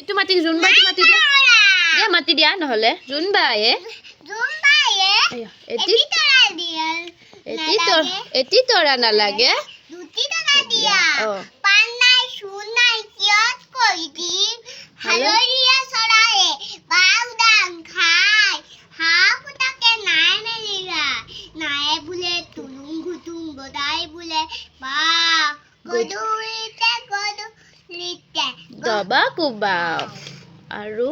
এইটো মাতি জুনবা মাতি দিয়া দিয়া মাতি দিয়া নহলে জুনবায়ে এটি তৰা নালাগে দুটি তৰা দিয়া অ পান নাই শুন নাই কিয়ত কৈ দিম হালৰীয়া চৰায়ে বাউদাং খাই হাঁহ পুতাকে নাই মেলিৰা নায়ে বোলে তুলুং ঘুটুং বদাই বোলে বা গধূলিতে দবা কোবাও আৰু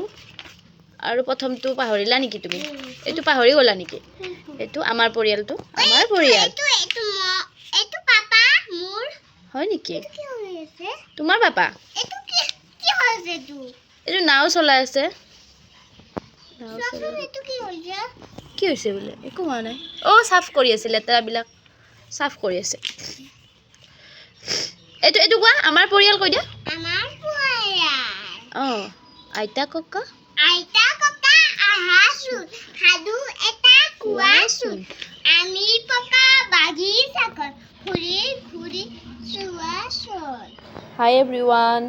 আৰু প্ৰথমটো পাহৰিলা নেকি তুমি এইটো পাহৰি গলা নেকি এইটো আমাৰ পৰিয়ালটো আমাৰ পৰিয়াল এইটো পাপা মোৰ হয় নেকি কি হৈ আছে তোমাৰ পাপা এইটো কি হৈছে এইটো নাও চলাই আছে এইটো কি হৈছে কি হৈছে বোলে একো হোৱা নাই অ সাফ কৰি আছে লেতেৰাবিলাক সাফ কৰি আছে এইটো কোৱা আমাৰ পৰিয়াল কৈ দিয়া আমাৰ পৰিয়াল অ আইতা ককা আহাচোন সাধু এটা কোৱাচোন আমি পকা বাগিচাখন ঘূৰি ঘূৰি চোৱাচোন হাই এভৰিৱান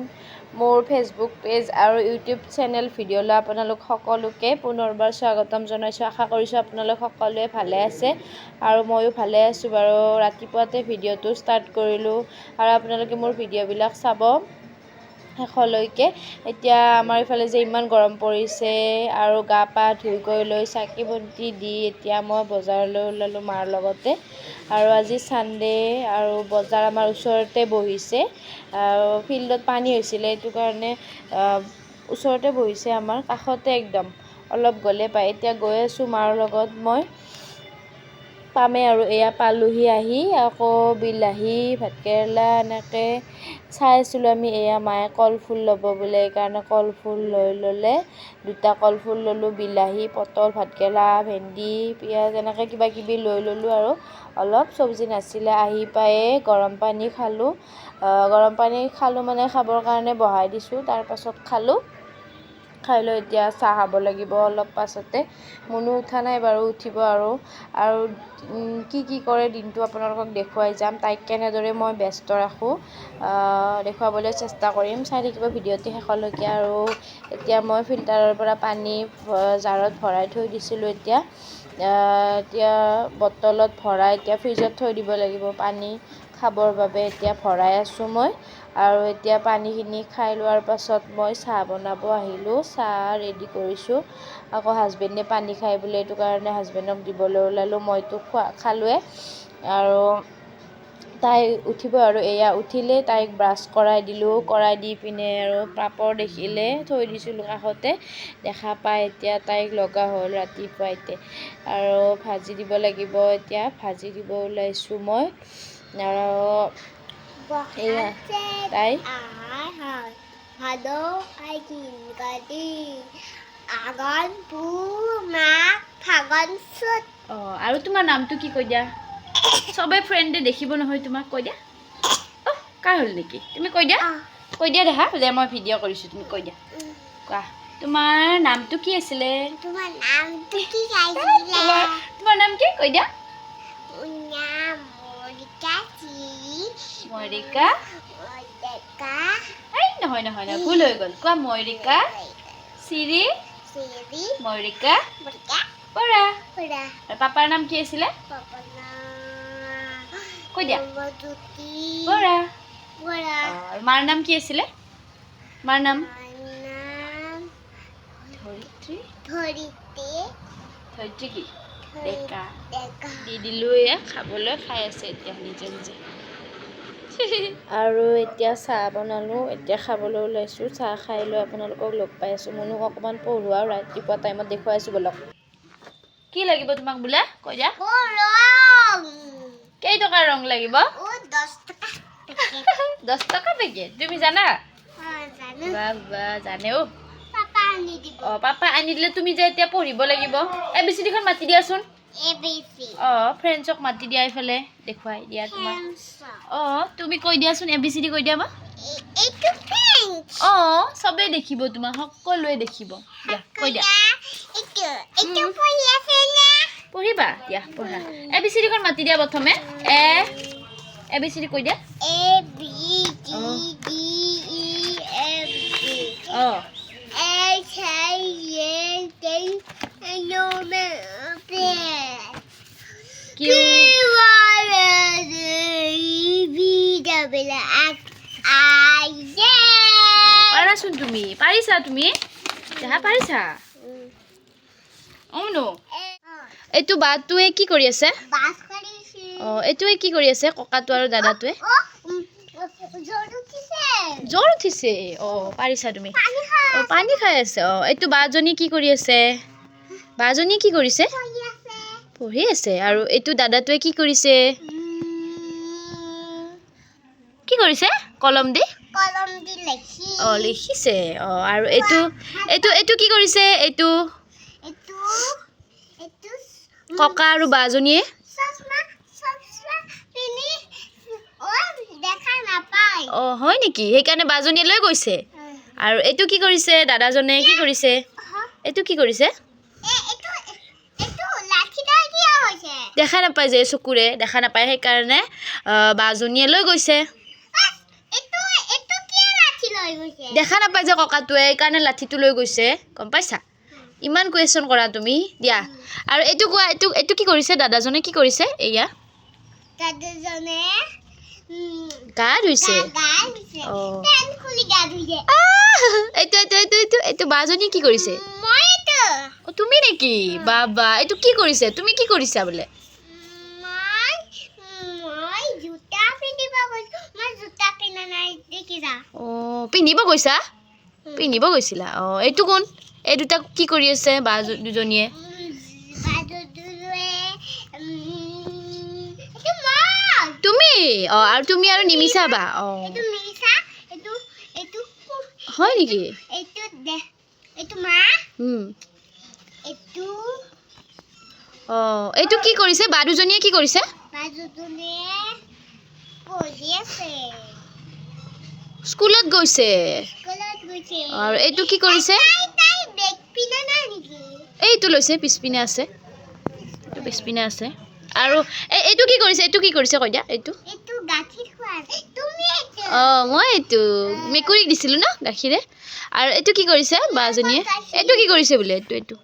মোৰ ফেচবুক পেজ আৰু ইউটিউব চেনেল ভিডিঅ'লৈ আপোনালোক সকলোকে পুনৰবাৰ স্বাগতম জনাইছোঁ আশা কৰিছোঁ আপোনালোক সকলোৱে ভালে আছে আৰু ময়ো ভালে আছোঁ বাৰু ৰাতিপুৱাতে ভিডিঅ'টো ষ্টাৰ্ট কৰিলোঁ আৰু আপোনালোকে মোৰ ভিডিঅ'বিলাক চাব শেষলৈকে এতিয়া আমাৰ ইফালে যে ইমান গৰম পৰিছে আৰু গা পা ধুই গৈ লৈ চাকি বন্তি দি এতিয়া মই বজাৰলৈ ওলালোঁ মাৰ লগতে আৰু আজি ছানডে আৰু বজাৰ আমাৰ ওচৰতে বহিছে আৰু ফিল্ডত পানী হৈছিলে এইটো কাৰণে ওচৰতে বহিছে আমাৰ কাষতে একদম অলপ গ'লে পায় এতিয়া গৈ আছোঁ মাৰ লগত মই পামেই আৰু এয়া পালোহি আহি আকৌ বিলাহী ভাতকেৰেলা এনেকৈ চাই আছিলোঁ আমি এয়া মায়ে কলফুল ল'ব বোলে সেইকাৰণে কলফুল লৈ ল'লে দুটা কলফুল ল'লোঁ বিলাহী পটল ভাতকেৰেলা ভেন্দি পিঁয়াজ এনেকৈ কিবা কিবি লৈ ল'লোঁ আৰু অলপ চব্জি নাছিলে আহি পায়ে গৰম পানী খালোঁ মানে খাবৰ কাৰণে বহাই দিছোঁ তাৰপাছত খালোঁ খাই লৈ এতিয়া চাহ খাব লাগিব অলপ পাছতে মুনু উঠা নাই বাৰু উঠিব আৰু কি কৰে দিনটো আপোনালোকক দেখুৱাই যাম তাইক কেনেদৰে মই ব্যস্ত ৰাখোঁ দেখুৱাবলৈ চেষ্টা কৰিম চাই থাকিব ভিডিঅ'টি শেষলৈকে আৰু এতিয়া মই ফিল্টাৰৰ পৰা পানী জাৰত ভৰাই থৈ দিছিলোঁ এতিয়া বটলত ভৰাই এতিয়া ফ্ৰিজত থৈ দিব লাগিব পানী খাবৰ বাবে এতিয়া ভৰাই আছোঁ মই আৰু এতিয়া পানীখিনি খাই লোৱাৰ পাছত মই চাহ বনাব আহিলোঁ চাহ ৰেডি কৰিছোঁ আকৌ হাজবেণ্ডে পানী খাই বোলে এইটো কাৰণে হাজবেণ্ডক দিবলৈ ওলালোঁ মইতো খালোৱে আৰু তাই উঠিব আৰু এয়া উঠিলে তাইক ব্ৰাছ কৰাই দিলোঁ কৰাই দি পিনে আৰু পাপৰ দেখিলে থৈ দিছিলোঁ কাষতে দেখা পাই এতিয়া তাইক লগা হ'ল ৰাতিপুৱা এতিয়া আৰু ভাজি দিব লাগিব এতিয়া ভাজি দিব ওলাইছোঁ মই আৰু এয়া তাই আৰু তোমাৰ নামটো কি কৈ দিয়া চবে ফ্ৰেণ্ডে দেখিব নহয় তোমাক কৈ দিয়া কাৰ হ'ল নেকি তুমি কৈ দিয়া দেখা যে মই ভিডিঅ' কৰিছোঁ তুমি কৈ দিয়া কোৱা তোমাৰ নামটো কি আছিলে তোমাৰ নাম কি কৈ দিয়া ময়ৰিকা নহয় ভুল হৈ গ'ল কোৱা ময়ৰিকা চিৰি ময়ৰিকা বৰা পাপাৰ নাম কি আছিলে কৈ দিয়া বৰা আৰু মাৰ নাম কি আছিলে মাৰ নাম ধৰিত্ৰী কি ডেকা দি দিলোঁ এয়া খাবলৈ খাই আছে এতিয়া নিজে আৰু এতিয়া চাহ বনালোঁ এতিয়া খাবলৈ ওলাইছোঁ চাহ খাই লৈ আপোনালোকক লগ পাই আছোঁ মনুক অকণমান পঢ়োৱা ৰাতিপুৱা টাইমত দেখুৱাইছোঁ বলক কি লাগিব তোমাক বোলে কৈ দিয়া কেইটকাৰ ৰং লাগিব 10 টকা পেকেট তুমি জানা জানে পাপা আনি দিলে তুমি যে এতিয়া পঢ়িব লাগিব ABCDখন মাতি দিয়াচোন ফ্ৰেণ্ডছক মাতি দিয়া এইফালে দেখুৱাই দিয়া তোমাক তুমি কৈ দিয়াচোন ABCD কৈ দিয়া চবেই দেখিব তোমাক সকলোৱে দেখিব দিয়া কৈ দিয়া পঢ়িবা দিয়া পঢ়া ABCDখন মাতি দিয়া প্ৰথমে ABCD কৈ দিয়া কিউ পাৰাচোন তুমি পাৰিছা তুমি দেখা পাৰিছা অমনো এইটো বাটোৱে কি কৰি আছে এইটোৱে কি কৰি আছে ককাটো আৰু দাদাটোৱে জ্বৰ উঠিছে পাৰিছা তুমি পানী খাই আছে এইটো বাজনী কি কৰি আছে বাজনী কি কৰিছে পঢ়ি আছে আৰু এইটো দাদাটোৱে কি কৰিছে কলম দি লিখিছে আৰু এইটো কি কৰিছে এইটো ককা আৰু বাজনীয়ে হয় নেকি সেইকাৰণে বাজনীয়ে লৈ গৈছে আৰু এইটো কি কৰিছে দাদাজনে কি কৰিছে এইটো কি কৰিছে দেখা নাপায় যে চকুৰে দেখা নাপায় সেইকাৰণে বাজনীয়ে লৈ গৈছে দেখা নাপায় যে ককাটোৱে সেইকাৰণে লাঠিটো লৈ গৈছে গম পাইছা ইমান কুৱেশ্যন কৰা তুমি দিয়া আৰু এইটো কোৱা এইটো কি কৰিছে দাদাজনে কি কৰিছে এয়া গা ধুইছে এইটো বাজনী কি কৰিছে তুমি নেকি বাবা এইটো কি কৰিছে তুমি কি কৰিছা বোলে পিন্ধিব গৈছিলা এইটো কোন এই দুটা কি কৰি আছে বা দুজনীয়ে তুমি আৰু তুমি আৰু নিমিষা বা হয় নেকি এইটো কি কৰিছে বা দুজনীয়ে কি কৰিছে স্কুলত গৈছে আৰু এইটো কি কৰিছে এইটো লৈছে পিছপিনে আছে আৰু এইটো কি কৰিছে কৈ দিয়া এইটো মই এইটো মেকুৰীক দিছিলোঁ ন গাখীৰে আৰু এইটো কি কৰিছে বাজনীয়ে এইটো কি কৰিছে বোলে এইটো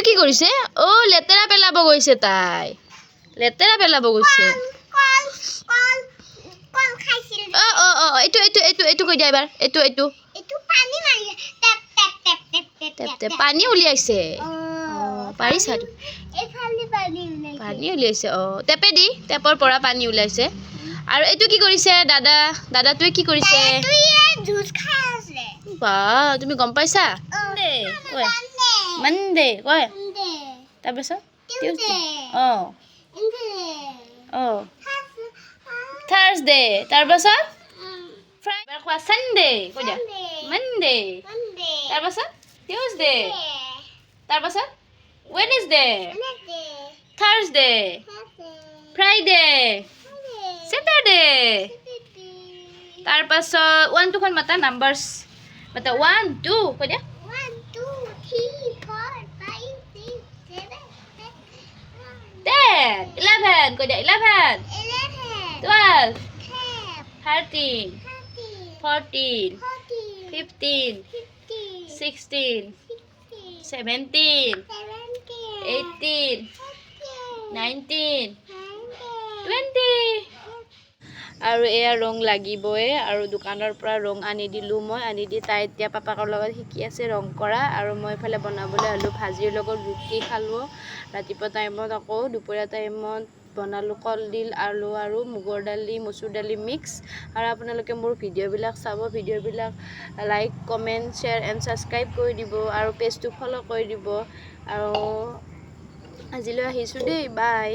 কি কৰিছে লেতেৰা পেলাব গৈছে তাই এইটো কৈ দিয়া এবাৰ এইটো পানী উলিয়াইছে পাৰিছা পানী উলিয়াইছে টেপৰ পৰা পানী ওলাইছে আৰু এইটো কি কৰিছে দাদাটোৱে কি কৰিছে বা তুমি গম পাইছা মনডে কয় তাৰপিছত থাৰ্ছডে তাৰপাছত ফ্ৰাইডে কোৱা সানডে কৈ দিয়া মনডে তাৰপাছত টিউজডে তাৰপাছত ৱেডনেছডে থাৰ্ছডে ফ্ৰাইডে ছেটাৰডে তাৰপাছত 1 2 খন মাতা নাম্বাৰছ মাতা 1 2 কৈ দিয়া 10 11 কৈ দিয়া 11 12 13 14 15 16 17 18 19 20 আৰু এয়া ৰং লাগিবই আৰু দোকানৰ পৰা ৰং আনি দিলোঁ মই আনি দি তাই এতিয়া পাপাকৰ লগত শিকি আছে ৰং কৰা আৰু মই এইফালে বনাবলৈ হ'লোঁ ভাজিৰ লগত ৰুটি খালোঁ ৰাতিপুৱা টাইমত আকৌ দুপৰীয়া টাইমত বনালোঁ কলডিল আলু আৰু মুগৰ দালি মচুৰ দালি মিক্স আৰু আপোনালোকে মোৰ ভিডিঅ'বিলাক চাব ভিডিঅ'বিলাক like comment share and subscribe কৰি দিব আৰু পেজটো ফ'ল' কৰি দিব আৰু আজিলৈ আহিছোঁ দেই বাই